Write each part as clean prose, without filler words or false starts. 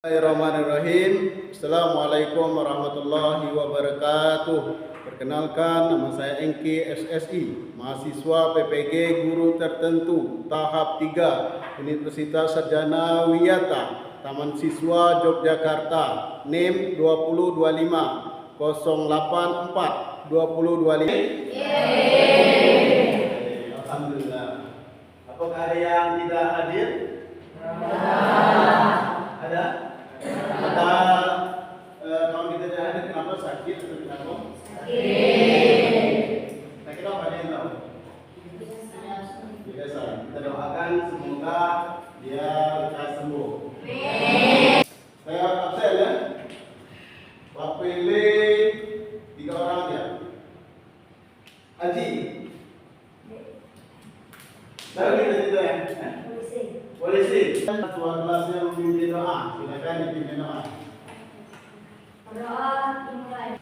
Bismillahirrahmanirrahim. Assalamualaikum warahmatullahi wabarakatuh. Perkenalkan, nama saya Engki SSI, mahasiswa PPG Guru Tertentu tahap 3 Universitas Sarjana Wiyata, Taman Siswa Yogyakarta, NIM 2025 084 2025. Alhamdulillah. Apakah ada yang tidak hadir? Ada? Kalau kita tidak hadir, kenapa sakit atau kenapa? Sakit. Nah, kita apa yang tahu? Biasa. Kita doakan semoga dia lekas sembuh. Saya absen ya. Pak Pele 3 orang ya. Haji. Baru kita itu ya. Polisi. Tuan kelasnya memimpin doa. Silakan dipimpin doa. Berdoa dimulai.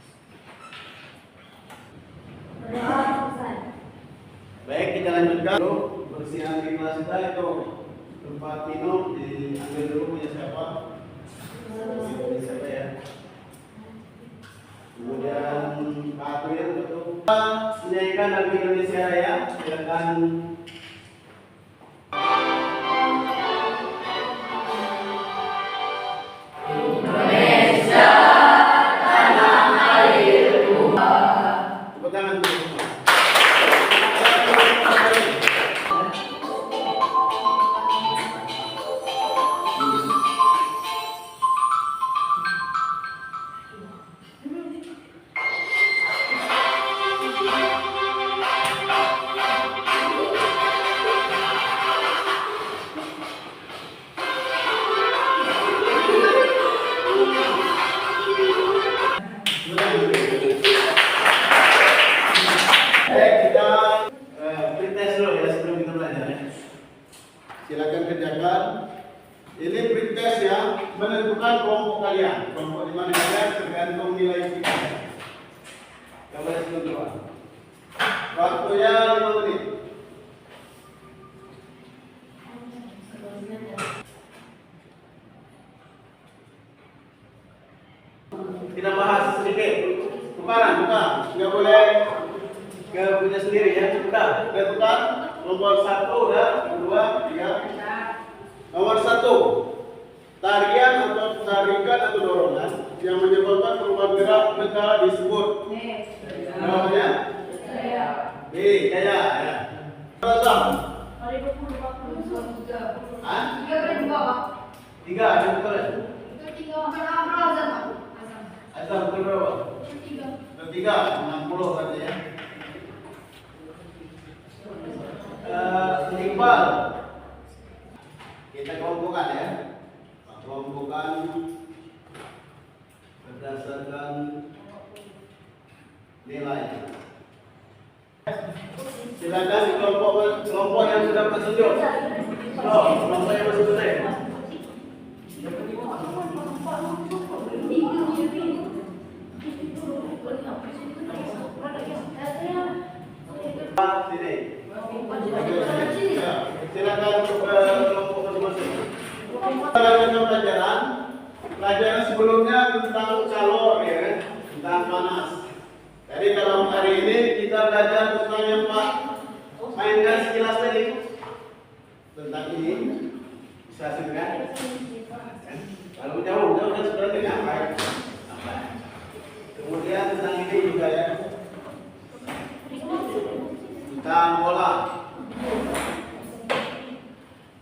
Berdoa selesai. Baik, kita lanjutkan dulu bersihan di kelas kita itu tempat minum diambil dulu punya siapa? Punya siapa ya? Kemudian Pak Atwil betul. Menyanyikan lagu Indonesia Raya. Silakan. Silakan kerjakan. Ini pretest ya, menentukan kelompok kalian. Kelompok di mana kalian tergantung nilai kita. Coba lihat. Waktunya 5 menit. Kita bahas sedikit. Tukaran, bukan. Nggak boleh ke punya sendiri ya. Sudah, tukar. Nomor 1 dan 2, 3. Nomor 1, tarian atau tarikan atau dorongan yang menyebabkan perubahan gerak benda disebut namanya B. Jaya ya. Berapa? 3 ada betul ya? Azam betul berapa? 3, 60 berarti ya. Iqbal, kita kelompokkan ya, kelompokkan berdasarkan nilai. Silakan kelompok yang sudah bersetuju. Kelompok yang bersetuju. Sini. Silakan kelompok masing-masing. Pelajaran sebelumnya tentang calor ya, tentang panas. Jadi kalau hari ini kita belajar tentang yang Pak mainkan sekilas tadi tentang ini bisa kan? Kalau jauh kan sebenarnya sampai. Kemudian tentang ini juga ya, tentang bola.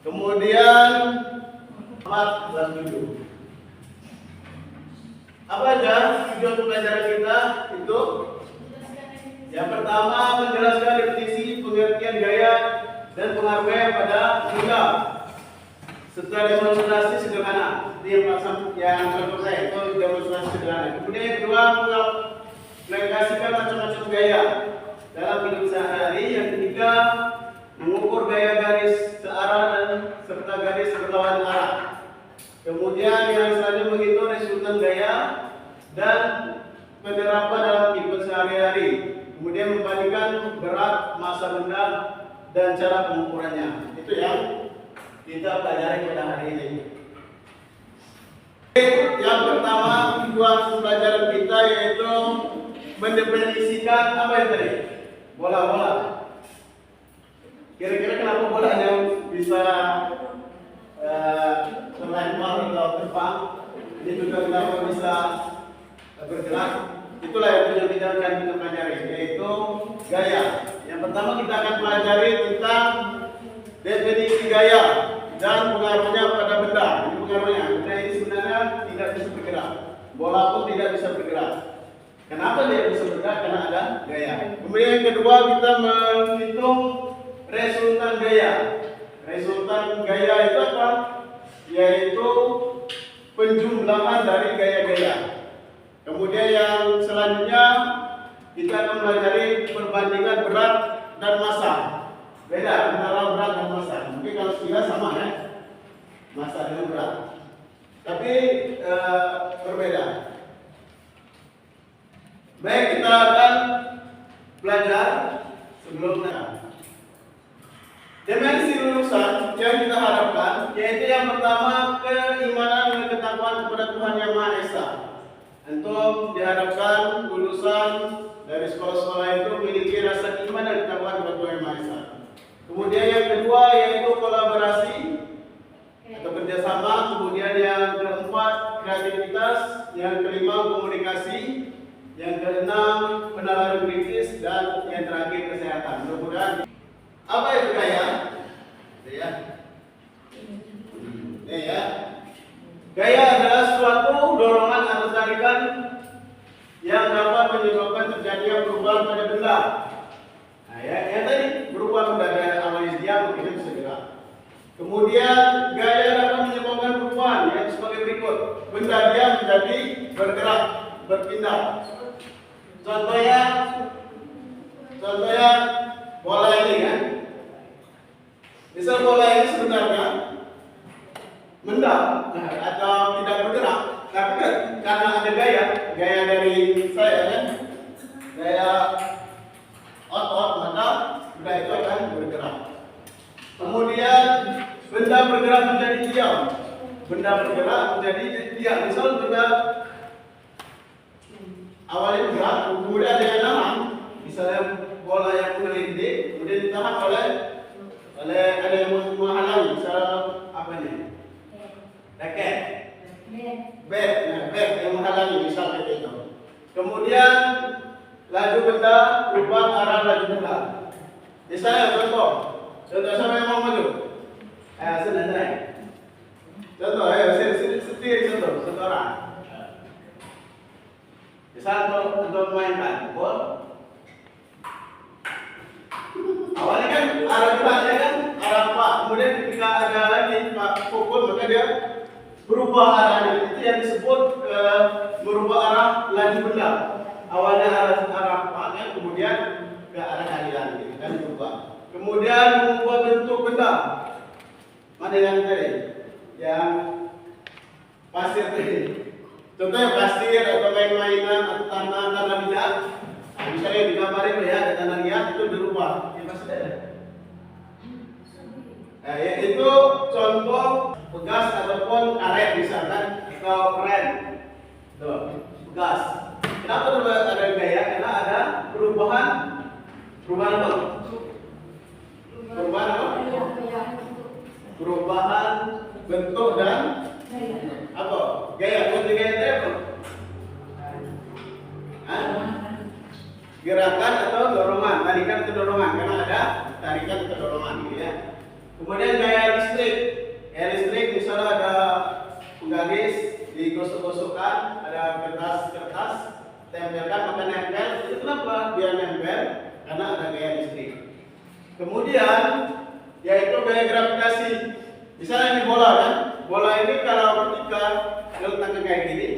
Kemudian 4 dan 7. Apa aja tujuan pembelajaran kita itu? Yang pertama, menjelaskan definisi, pengertian gaya dan pengaruhnya pada benda serta demonstrasi sederhana. Ini yang contoh saya itu demonstrasi sederhana. Kemudian yang kedua, mengaplikasikan macam-macam gaya dalam hidup sehari-hari. Yang ketiga, mengukur gaya garis searah dan serta garis berlawan arah. Kemudian yang selanjutnya menghitung resultan gaya dan penerapan dalam kehidupan sehari-hari. Kemudian membandingkan berat, massa benda dan cara pengukurannya. Itu yang kita pelajari pada hari ini. mendefinisikan apa yang tadi? Bola-bola. Kira-kira kenapa bola yang bisa terlempar atau terbang? Ini juga kenapa bisa bergerak? Itulah yang kita akan kita pelajari, yaitu gaya. Yang pertama kita akan pelajari tentang definisi gaya dan pengaruhnya pada benda. Ini pengaruhnya. Benda ini sebenarnya tidak bisa bergerak. Bola pun tidak bisa bergerak. Kenapa dia bisa bergerak? Karena ada gaya. Kemudian yang kedua kita menghitung resultan gaya. Resultan gaya itu apa? Yaitu penjumlahan dari gaya-gaya. Kemudian yang selanjutnya kita akan pelajari perbandingan berat dan massa. Beda antara berat dan massa. Mungkin kalau sekilas sama ya, massa dengan berat. Tapi berbeda. Baik, kita akan belajar sebelumnya. Dimensi lulusan yang kita harapkan yaitu yang pertama keimanan dan ketakwaan kepada Tuhan Yang Maha Esa. Antum diharapkan lulusan dari sekolah-sekolah itu memiliki rasa iman dan ketakwaan kepada Tuhan Yang Maha Esa. Kemudian yang kedua yaitu kolaborasi atau kerjasama. Kemudian yang keempat kreativitas. Yang kelima komunikasi. Yang keenam penalaran kritis. Dan yang terakhir kesehatan. Mudah-mudahan. Apa itu gaya? Ya. Ya. Gaya adalah suatu dorongan atau tarikan yang dapat menyebabkan terjadinya perubahan pada benda. Nah, yang tadi berubah benda dari awalnya diam mungkin bisa gerak. Kemudian gaya dapat menyebabkan perubahan yang sebagai berikut. Benda diam menjadi bergerak, berpindah. Contohnya bola ini kan. Misal bola ini sebenarnya mendam atau tidak bergerak, tapi kan karena ada gaya dari saya kan, gaya otot maka benda itu akan bergerak. Kemudian benda bergerak menjadi diam, benda bergerak menjadi diam. Misal benda awalnya bergerak, kemudian ada yang nahan, misalnya bola yang melintih, kemudian ditahan oleh ada yang menghalangi, misalnya apa ini? Raket, bat yang menghalangi, misalnya itu. Kemudian laju benda berubah arah laju benda. Misalnya contoh siapa yang mau maju? Senang. Contoh, setir contoh orang. Misalnya untuk memainkan bola. Awalnya kan arah depannya kan arah Pak, kemudian ketika ada lagi Pak pukul maka dia berubah arahnya. Itu yang disebut merubah arah laju benda. Awalnya arah Pak, kemudian ke arah keadilan, gitu kan berubah. Kemudian mengubah bentuk benda. Mana yang tadi? Yang pasir tadi. Contohnya pasir atau main-mainan atau tanah liat. Nah, misalnya digambarin ya, ada tanah liat itu dirubah. Itu contoh pegas ataupun karet misalkan atau keren. Tuh, pegas. Kenapa ada gaya? Karena ada perubahan apa? Perubahan apa? Perubahan bentuk dan apa? Gaya. Gaya itu apa? Gerakan atau dorongan, tarikan atau dorongan, karena ada tarikan atau dorongan gitu ya. Kemudian gaya listrik. Gaya listrik misalnya ada penggaris digosok-gosokkan, ada kertas, tempelkan maka nempel. Itu kenapa dia nempel? Karena ada gaya listrik. Kemudian yaitu gaya gravitasi. Misalnya ini bola kan, bola ini kalau ketika diletakkan kayak gini,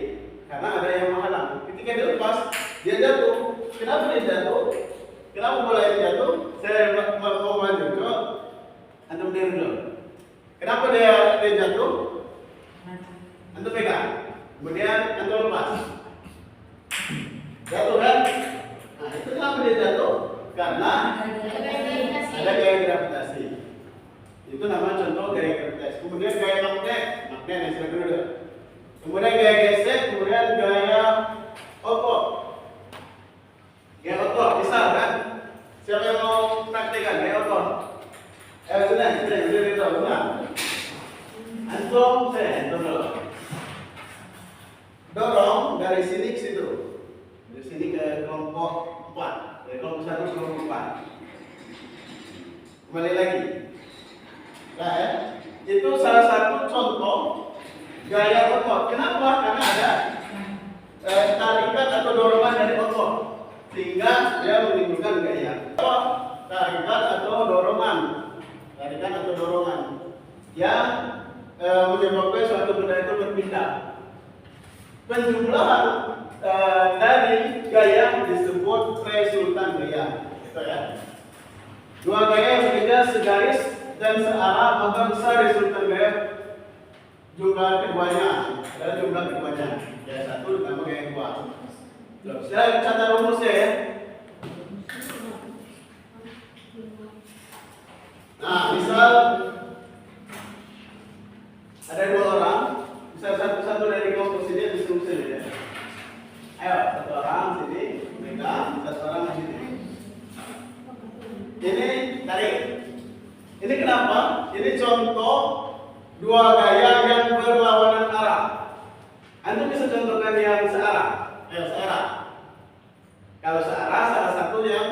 karena ada yang menghalang. Ketika dilepas, dia jatuh. Kenapa dia jatuh? Kenapa bola ini jatuh? Saya mau maju. Coba antum diri dulu. Kenapa dia jatuh? Antum pegang. Kemudian antum lepas. Jatuh kan? Nah, itu kenapa dia jatuh? Karena ada gaya gravitasi. Itu nama contoh gaya gravitasi. Kemudian gaya magnet yang sudah dulu. Kemudian gaya gesek, kemudian gaya otot. Gaya otot, misal kan? Siapa yang mau praktekkan gaya otot? Sudah itu, antum, dorong dari sini ke situ, dari sini ke kelompok 4, dari kelompok 1 ke kelompok 4. Kembali lagi. Nah, itu salah satu contoh gaya otot. Kenapa? Karena ada tarikan atau dorongan dari otot, sehingga dia menimbulkan gaya. Tarikan atau dorongan yang menyebabkan suatu benda itu berpindah. Penjumlahan dari gaya disebut resultan gaya, gitu ya. Dua gaya yang berbeda segaris dan searah, maka besar resultan gaya jumlah keduanya. Adalah jumlah keduanya. Gaya satu ditambah gaya dua. Saya catat rumusnya ya. Nah, misal ada dua orang, misal satu dari kelompok sini disuruh sini ya. Ayo, satu orang sini, megang, satu orang di sini. Ini tarik. Ini kenapa? Ini contoh dua gaya yang berlawanan arah. Anda bisa contohkan yang searah. Ayo, searah. Kalau searah, salah satu yang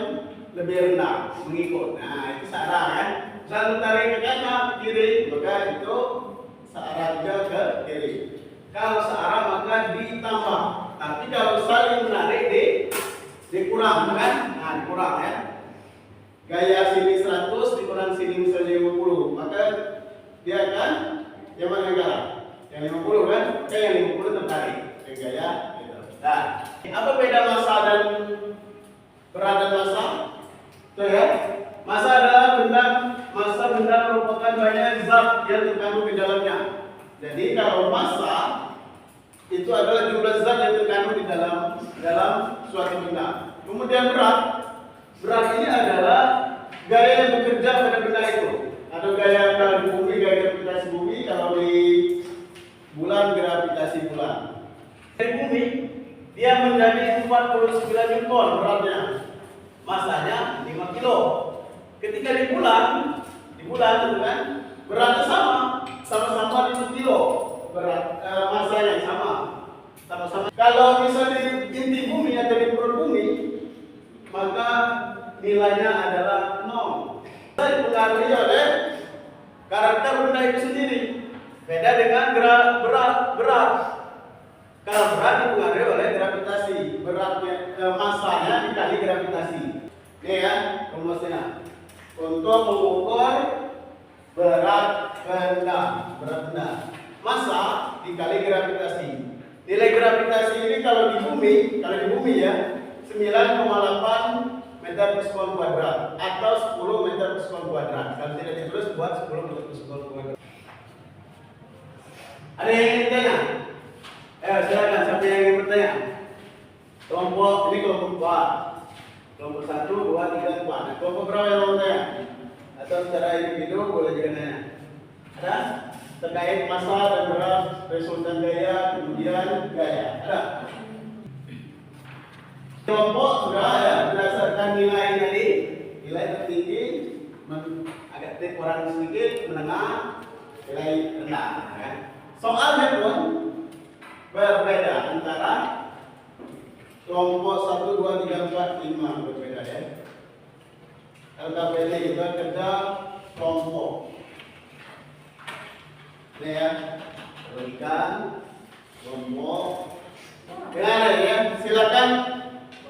lebih rendah mengikut. Nah, itu searah kan. Satu tarik ke kanan, kiri, maka itu searah juga ke kiri. Kalau searah maka ditambah. Tapi kalau saling menarik dikurang kan? Nah, dikurang ya. Gaya sini 100 dikurang sini misalnya 50, maka dia akan yang mana negara? Yang 50 kan? Maka yang 50 tertarik ke gaya gitu. Nah, apa beda massa dan berat dan massa? Tuh ya. Massa adalah benda merupakan banyak zat yang terkandung di dalamnya. Jadi kalau massa itu adalah jumlah zat yang terkandung di dalam suatu benda. Kemudian berat ini adalah gaya yang bekerja pada benda itu. Atau gaya kalau di bumi, gaya gravitasi bumi, kalau di bulan gravitasi bulan. Di bumi dia menjadi 49 Newton beratnya, masanya 5 kilo. Ketika di bulan itu kan beratnya sama-sama 5 kilo berat, masanya sama-sama. Kalau misalnya di inti bumi atau di perut bumi, maka nilainya adalah 0. Dipengaruhi oleh karakter benda itu sendiri. Beda dengan berat. Kalau berat dipengaruhi oleh gravitasi, beratnya masanya dikali gravitasi. Ini ya rumusnya. Untuk mengukur berat benda, massa dikali gravitasi. Nilai gravitasi ini kalau di bumi ya 9,8 meter per sekon kuadrat atau 10 meter per sekon kuadrat. Kalau tidak ditulis buat 10 meter per sekon kuadrat. Ada yang ingin bertanya? Silakan, siapa yang ingin bertanya? Kelompok 4. Kelompok 1, 2, 3, 4. Nah, kelompok berapa yang mau tanya? Atau secara individu boleh juga nanya. Ada? Terkait massa dan berat, resultan gaya, kemudian gaya. Ada? Kelompok sudah ya, berdasarkan nilai tadi, nilai tertinggi, agak kurang sedikit, menengah, nilai rendah. Kan? Soalnya pun berbeda antara kelompok 1, 2, 3, 4, 5 berbeda ya. LKPD kita kerja kelompok. Ini ya, berikan kelompok. Dengar ya, silakan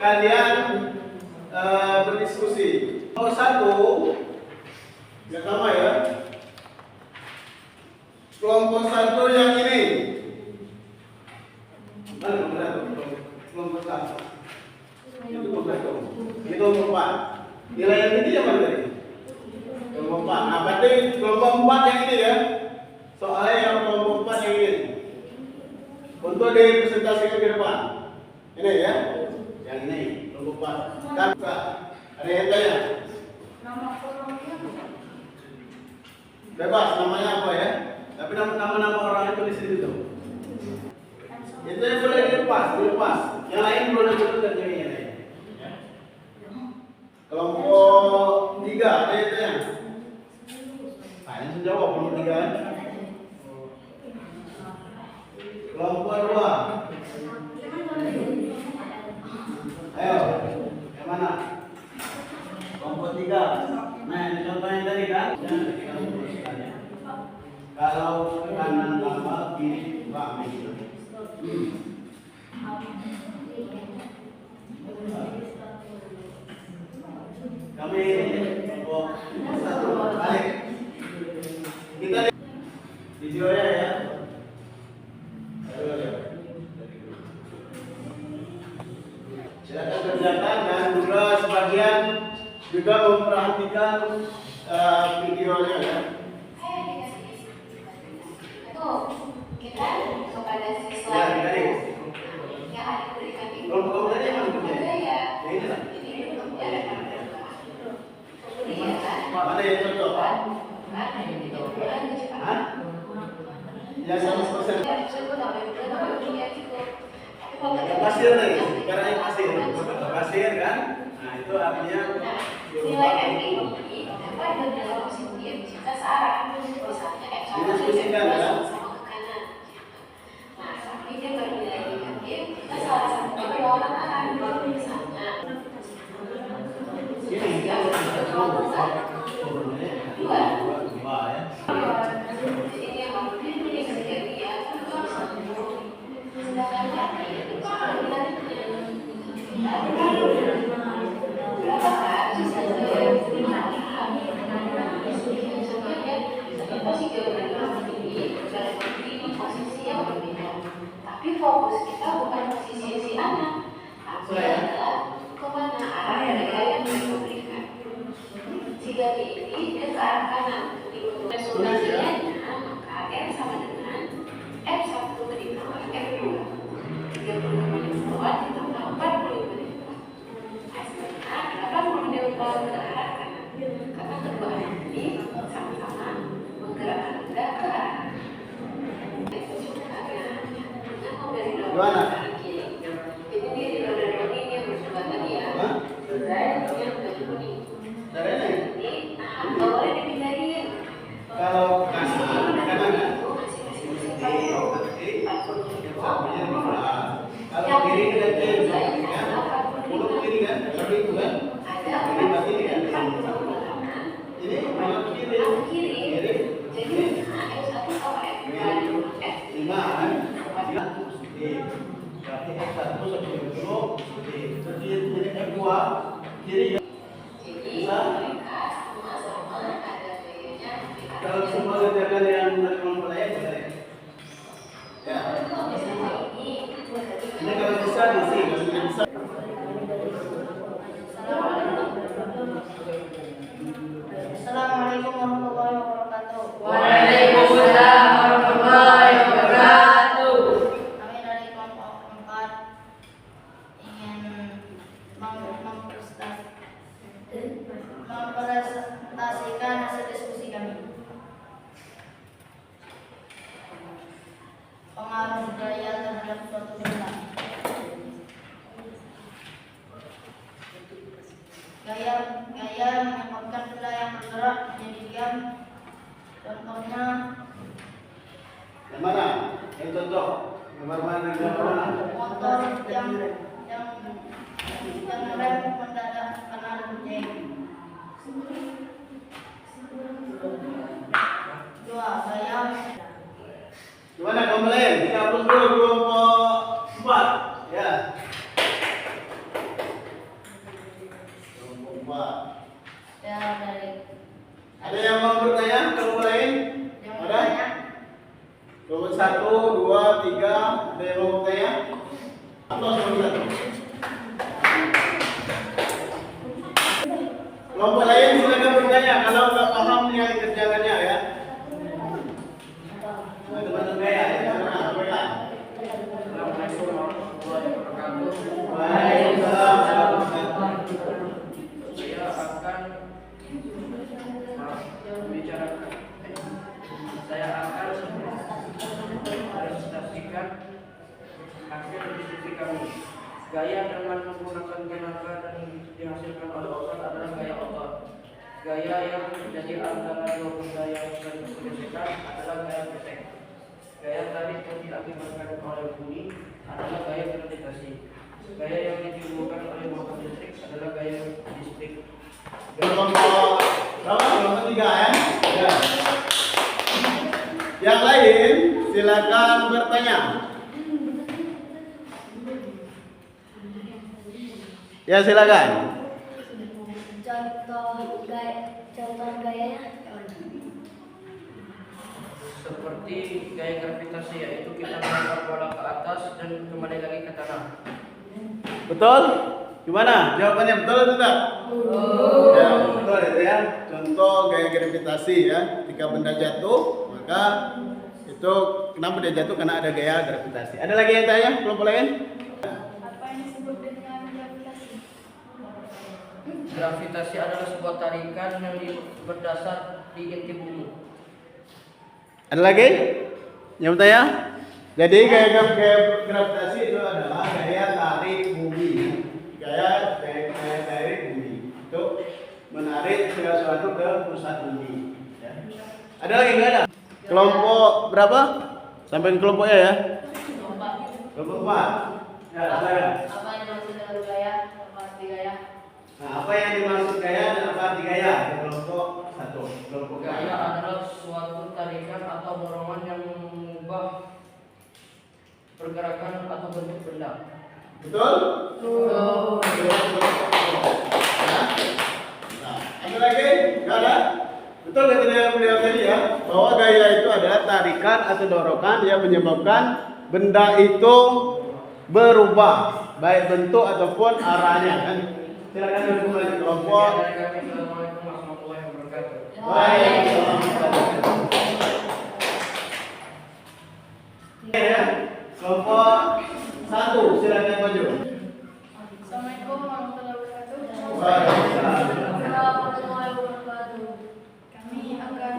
kalian berdiskusi. Nomor 1, yang sama ya. Kelompok 1 yang ini. Mana kelompok 1? Itu kelompok 1. Ini kelompok 4. Nilai yang tinggi yang mana tadi? Kelompok 4. Nah, berarti kelompok 4 yang ini ya. Soalnya yang kelompok 4 yang ini. Untuk dipresentasikan ke depan. Ini ya. Yang ini kelompok 4. Dan ada yang tanya? Nama kelompoknya apa? Bebas namanya apa ya? Tapi nama orang itu di sini tuh. Itu yang boleh dilepas. Yang lain boleh betul dan yang lain. Ya. Kelompok 2. Ayo, yang mana? Kelompok 3. Nah, ini contohnya tadi kan? Jangan kita meneruskannya. Kalau kanan tambah kiri rame. Kami kelompok 1 balik. Kita lihat video ya. Silakan kerjakan dan juga sebagian juga memperhatikan videonya ya. Kita kepada siswa Ya, dikali. yang ada berikan ini. Kelompok tadi yang mana? Ya, Ya, ini lah. ini pembelajaran mereka. Kemudian Mana yang contoh? ada yang tidak boleh cepat. Hah? Yang 100%. Yang pasir tadi, sekarang yang pasir kan? Nah itu artinya Nilai MI dapat dalam positif jika searah, misalnya X didiskusikan ya. sama ke kanan. Nah, tapi dia bernilai negatif jika salah satunya berlawanan arah, misalnya. Ini kan Dua. dua ya. Jadi dia mampu dia dia sedangkan tapi fokus kita bukan posisi si anak, tapi adalah kemana arah mereka yang diberikan. Jika ini dia ke arah kanan, resultasinya maka R sama dengan F1 ditambah F2, 30 menit bawah ditambah 40 menit bawah. Hasilnya 80 menit bawah ke arah kanan, karena kedua anak ini sama-sama menggerakkan benda ke arah kanan. Gimana? Jadi dia di roda ini yang berdua tadi ya. Hah? Dan yang baju kuning. Caranya Ini nggak boleh dipindahin. kalau kanan kan? Kalau kiri kan mulut kiri kan, seperti itu kan? Ini berarti ini kan? Ini mulut kiri, kiri. Jadi F1 sama F2 Lima kan? Berarti F1 seperti itu, seperti ini F2 kiri ya. Jadi mereka sama-sama ada gayanya. Kalau semua kerjakan yang kelompok lain boleh. Ya. Ini kalau bisa diisi, kalau tidak bisa. Assalamualaikum warahmatullahi wabarakatuh. Waalaikumsalam warahmatullahi wabarakatuh. Kami dari kelompok 4 ingin mempresentasikan hasil diskusi kami. Pengaruh budaya terhadap suatu benda. Gaya menyebabkan benda yang bergerak menjadi diam. Contohnya Yang mana? Yang contoh. Gambar mana? Gambar mana? motor yang rem mendadak karena ada jeng. 2. Gaya Gimana kelompok lain? Kita hapus dulu kelompok 4. Ya. Kelompok 4. dari Ada yang mau bertanya? Kelompok lain? yang Ada? bertanya. Kelompok 1, 2, 3. Ada yang mau bertanya? Atau kelompok 1? Kelompok lain silakan bertanya kalau nggak paham yang dikerjakannya ya. Nah, teman-teman ya, Assalamualaikum warahmatullahi wabarakatuh. Waalaikumsalam warahmatullahi wabarakatuh. Saya akan membicarakan, saya akan presentasikan hasil diskusi kami. Gaya dengan menggunakan tenaga dan dihasilkan oleh otot adalah gaya otot. Gaya yang menjadi antara dua benda yang saling bergesekan adalah gaya gesek. Gaya tarik yang diakibatkan oleh bumi adalah gaya gravitasi. Gaya yang ditimbulkan oleh motor listrik adalah gaya listrik. Kelompok berapa? Kelompok 3 ya? Ya. Yang lain silakan bertanya. Ya silakan. Contoh gayanya. Seperti gaya gravitasi, yaitu kita melempar bola ke atas dan kembali lagi ke tanah. Betul? Gimana? Jawabannya betul atau tidak? Ya, betul itu ya. Contoh gaya gravitasi ya. Ketika benda jatuh, maka itu kenapa dia jatuh? Karena ada gaya gravitasi. Ada lagi yang tanya? Kelompok lain? Apa yang disebut dengan gravitasi? Gravitasi adalah sebuah tarikan yang berdasar di inti bumi. Ada lagi? Yang bertanya? Jadi gaya gravitasi itu adalah gaya tarik bumi. Gaya tarik bumi. Itu menarik segala sesuatu ke pusat bumi. Ya. Ada lagi nggak ada? Kelompok berapa? Sampai ke kelompoknya ya? Kelompok 4. Ya, saya. Apa yang dimaksud dengan gaya? Apa arti gaya? Nah, apa yang dimaksud gaya dan apa arti gaya? Kelompok 1. Kelompok Gaya adalah suatu tarikan atau dorongan yang mengubah pergerakan atau bentuk benda. Betul? Oh. Nah, ada lagi? Nggak ada? Betul kata beliau tadi ya, bahwa gaya itu adalah tarikan atau dorongan yang menyebabkan benda itu berubah, baik bentuk ataupun arahnya kan. Silakan duduk lagi kelompok. Assalamualaikum warahmatullahi wabarakatuh. Baik. Ya, kelompok 1 silakan maju. Assalamualaikum warahmatullahi wabarakatuh. Waalaikumsalam. Kami akan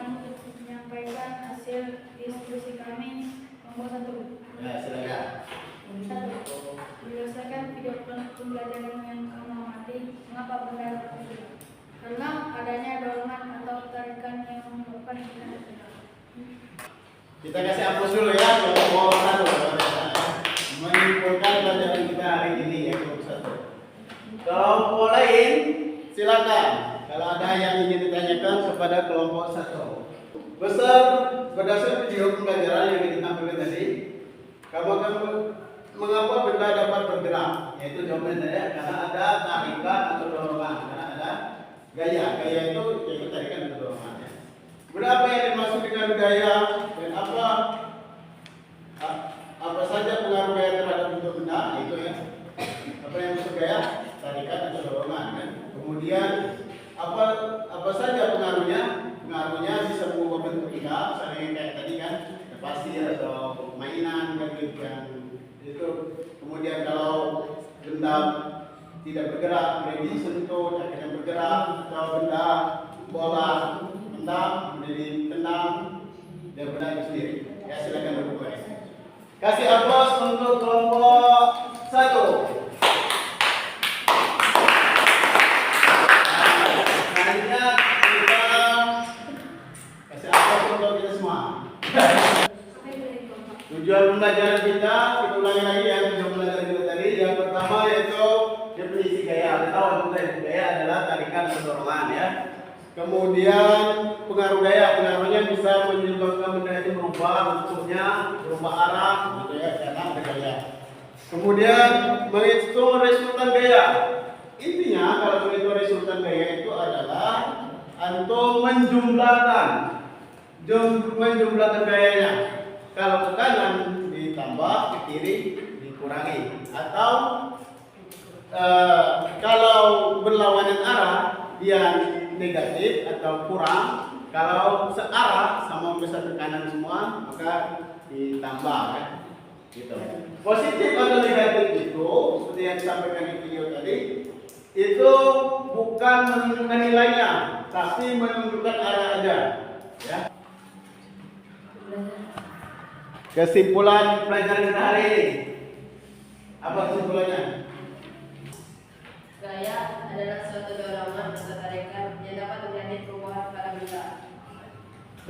menyampaikan hasil diskusi kami nomor 1. Ya, silakan. 1. Berdasarkan video pembelajaran yang kamu amati, mengapa benda terjadi? Karena adanya dorongan atau tarikan yang menyebabkan benda terjadi. Kita kasih hapus dulu ya kelompok 1. Menyimpulkan pelajaran kita hari ini ya kelompok 1. Kelompok lain silakan. Kalau ada yang ingin ditanyakan kepada kelompok 1. Berdasar video pembelajaran yang kita tampilkan tadi, kamu akan mengapa benda dapat bergerak? Yaitu jawabannya saya karena ada tarikan atau dorongan, karena ada gaya. Gaya itu yaitu tarikan atau dorongan. Ya. Berapa yang dimaksud dengan gaya dan apa saja pengaruh gaya terhadap bentuk benda? Itu ya. Apa yang maksud gaya? Tarikan atau dorongan. Kan? Kemudian apa saja pengaruhnya? Pengaruhnya bisa mengubah bentuk benda, misalnya kayak tadi kan, pasir atau mainan kan gitu kan. Itu kemudian kalau benda tidak bergerak, boleh disentuh, akhirnya bergerak, atau benda bola tendang, menjadi tendang, dan benda itu sendiri. Ya silakan berbuat. Kasih aplaus untuk kelompok 1. Selanjutnya kita kasih aplaus untuk kita semua. Tujuan pembelajaran kita ulangi lagi ya tujuan pembelajaran kita tadi. Yang pertama yaitu definisi gaya. Kita tahu definisi gaya adalah tarikan atau dorongan ya. Kemudian pengaruh gaya, pengaruhnya bisa menyebabkan benda itu berubah bentuknya, berubah arah, gitu ya, karena ada gaya. Kemudian menghitung resultan gaya. Intinya kalau menghitung resultan gaya itu adalah antum menjumlahkan gayanya. Kalau ke kanan ditambah, ke kiri dikurangi. Atau kalau berlawanan arah dia negatif atau kurang. Kalau searah sama besar ke kanan semua maka ditambah kan. Gitu. Positif atau negatif itu seperti yang disampaikan di video tadi itu bukan menunjukkan nilainya, tapi menunjukkan arah aja. Ya. Kesimpulan pelajaran kita hari ini. Apa kesimpulannya? Gaya adalah suatu dorongan atau tarikan yang dapat terjadi perubahan pada benda.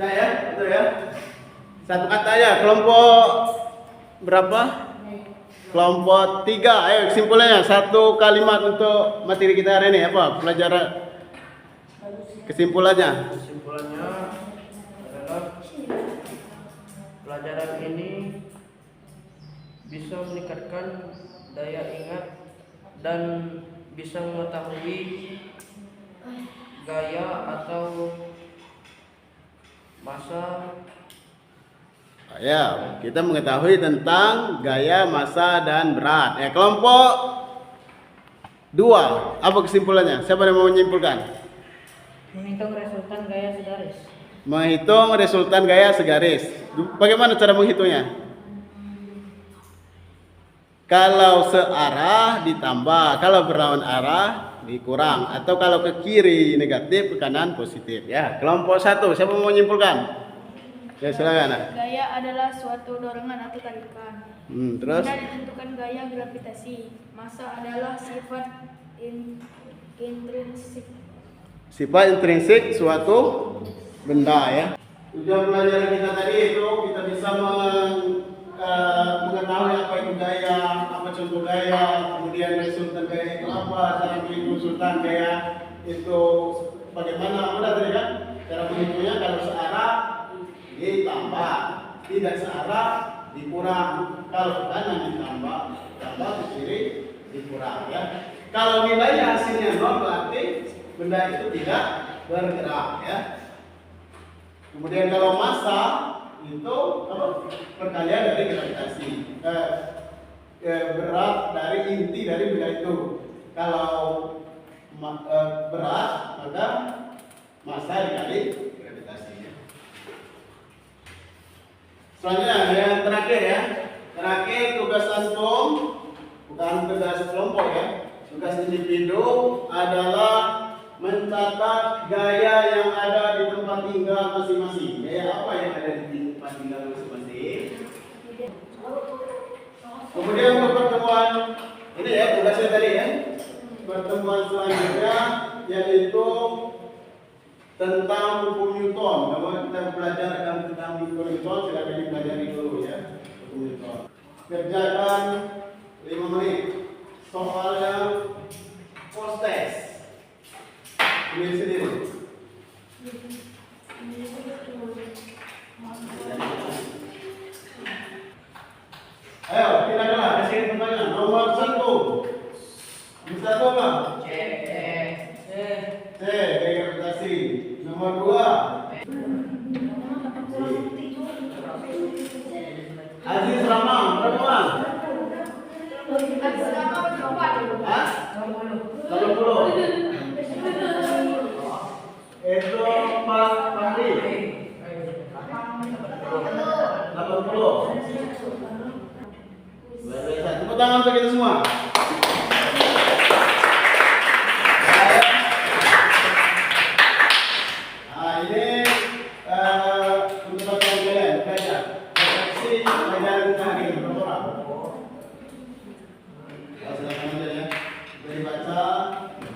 Nah ya, betul ya. Satu kata ya, kelompok berapa? Kelompok 3. Ayo kesimpulannya, satu kalimat untuk materi kita hari ini apa? Pelajaran kesimpulannya. Kesimpulannya adalah pelajaran ini bisa meningkatkan daya ingat dan bisa mengetahui gaya atau masa. Ya, kita mengetahui tentang gaya, massa, dan berat. Kelompok 2, apa kesimpulannya? Siapa yang mau menyimpulkan? Menghitung resultan gaya segaris. Menghitung resultan gaya segaris. Bagaimana cara menghitungnya? Kalau searah ditambah, kalau berlawan arah dikurang, atau kalau ke kiri negatif, ke kanan positif. Ya, kelompok 1, siapa mau menyimpulkan? Ya, silakan. Gaya adalah suatu dorongan atau tarikan. Terus? Benda ditentukan gaya gravitasi. Massa adalah sifat intrinsik. Sifat intrinsik suatu benda ya. Tujuan pelajaran kita tadi itu kita bisa mengetahui apa itu gaya, apa contoh gaya, kemudian resultan gaya itu apa, cara menghitung resultan gaya itu bagaimana, udah tadi kan? Cara menghitungnya kalau searah ditambah, tidak searah dikurang, kalau ke kanan ditambah, tambah ke kiri dikurang ya. Kalau nilainya hasilnya 0 berarti benda itu tidak bergerak ya. Kemudian kalau massa itu apa? Perkalian dari gravitasi, berat dari inti dari benda itu. Kalau berat maka massa dikali gravitasinya. Selanjutnya yang terakhir ya. Terakhir tugas antum, bukan tugas kelompok ya. Tugas individu adalah mencatat gaya yang ada di tempat tinggal masing-masing. Gaya apa yang ada di tempat tinggal masing-masing. Kemudian untuk pertemuan ini ya tugasnya tadi ya. Pertemuan selanjutnya yaitu tentang hukum Newton. Kalau kita belajarkan tentang hukum Newton, silakan dipelajari dulu ya hukum Newton. Kerjakan 5 menit. Soalnya post test. Ini sendiri. Ayo, kita adalah kasih pertanyaan. Nomor 1. Bisa apa? C. Gaya gravitasi. Nomor 2. Aziz Rahman, berapa bang? Hah? 80. Itu Pak Fahri 80. Tepuk tangan untuk kita semua. Nah ini untuk kalian belajar. Reaksi pelajaran hari ini berapa orang? Silakan aja ya. Dari baca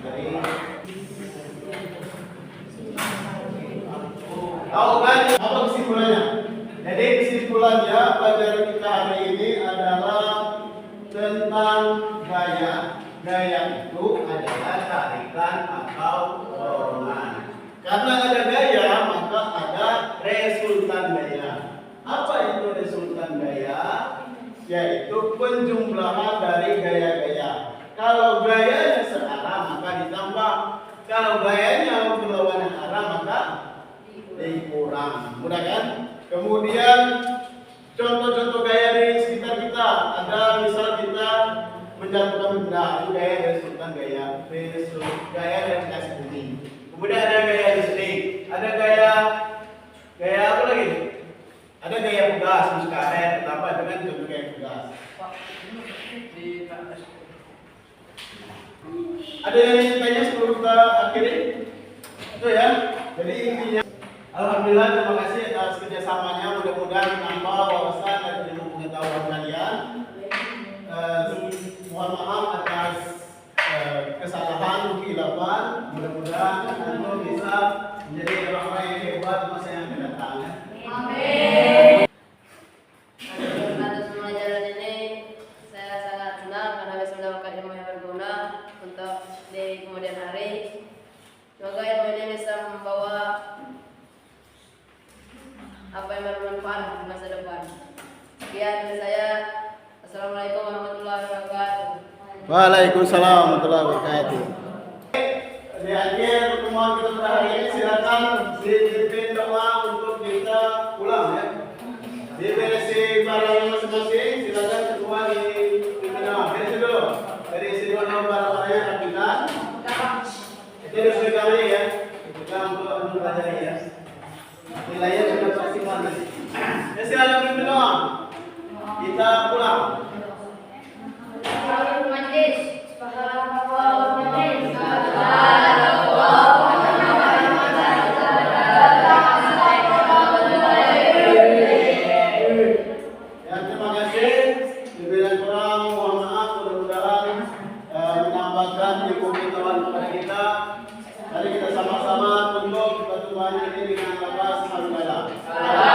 dari tahu kan apa kesimpulannya? Jadi kesimpulannya pelajaran kita hari ini adalah tentang gaya. Gaya itu adalah tarikan atau dorongan. Karena ada gaya, maka ada resultan gaya. Apa itu resultan gaya? Yaitu penjumlahan dari gaya-gaya. Kalau gayanya searah maka ditambah. Kalau gayanya berlawanan arah maka dikurang. Mudah kan? Kemudian contoh-contoh gaya di sekitar kita. Ada misal kita menjatuhkan benda, itu gaya resultan gaya. Gaya gravitasi bumi. Kemudian ada gaya listrik. Ada gaya apa lagi? Ada gaya pegas, muskaret, apa itu kan contoh gaya pegas. Ada yang ingin tanya sebelum kita akhiri? Itu ya. Jadi intinya alhamdulillah, terima kasih atas kerjasamanya. Mudah-mudahan menambah wawasan dan ilmu pengetahuan kalian. Mohon maaf atas kesalahan kehilapan. Mudah-mudahan antum bisa menjadi orang-orang yang hebat masa yang akan datang. Amin. Semoga ilmu ini bisa membawa apa yang bermanfaat di masa depan. Sekian dari saya. Assalamualaikum warahmatullahi wabarakatuh. Waalaikumsalam warahmatullahi wabarakatuh. Di akhir pertemuan kita pada hari ini silakan dipimpin doa untuk kita pulang ya. Diberisi barang masing-masing, silakan semua dipimpin doa. Berisi dulu. Dari sini barang-barangnya rapikan. Itu harus dipegang ya. Dipegang untuk belajar ya. Nilainya sudah pasti mana. Ya silakan pimpin doa. Kita pulang. Ya, terima kasih. Dibilang kurang, mohon maaf. Mudah-mudahan menambahkan pengetahuan kepada kita. Mari kita sama-sama tunduk kepada Tuhan ini dengan lepas. Alhamdulillah.